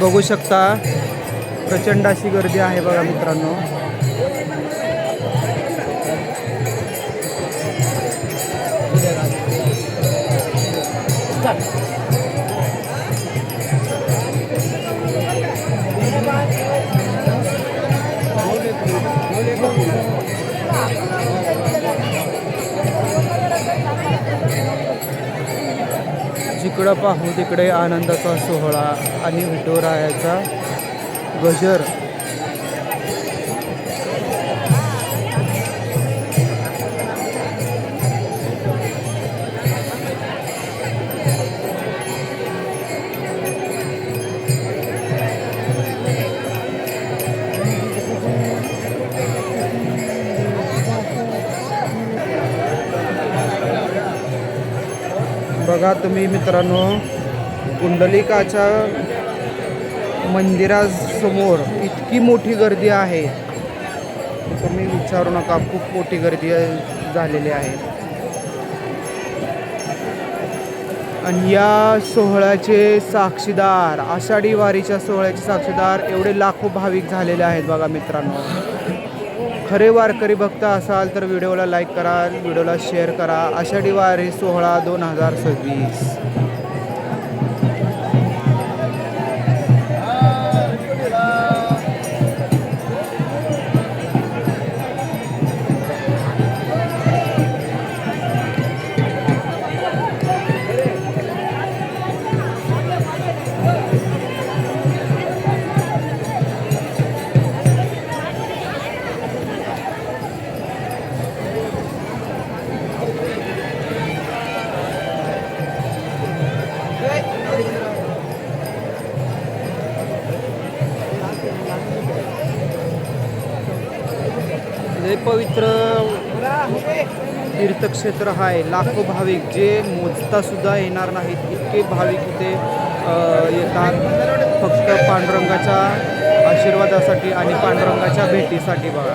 बघू शकता प्रचंड अशी गर्दी आहे बघा मित्रांनो. जिकडं पाहू तिकडे आनंदाचा सोहळा आणि विठुरायाचा गजर. बघा तुम्ही मित्रांनो, कुंडलिकाच्या मंदिरासमोर इतकी मोठी गर्दी आहे तुम्ही विचारू नका. खूप मोठी गर्दी झालेली आहे. आणि या सोहळ्याचे साक्षीदार, आषाढी वारीच्या सोहळ्याचे साक्षीदार एवढे लाखो भाविक झालेले आहेत बघा मित्रांनो. खरे वारकरी भक्त असाल तर व्हिडिओला लाईक करा, व्हिडिओला शेअर करा. आषाढी वारी सोहळा 2026. लय पवित्र तीर्थक्षेत्र आहे. लाखो भाविक जे मोजता सुद्धा येणार नाहीत इतके भाविक इथे येतात फक्त पांडुरंगाच्या आशीर्वादासाठी आणि पांडुरंगाच्या भेटीसाठी बघा.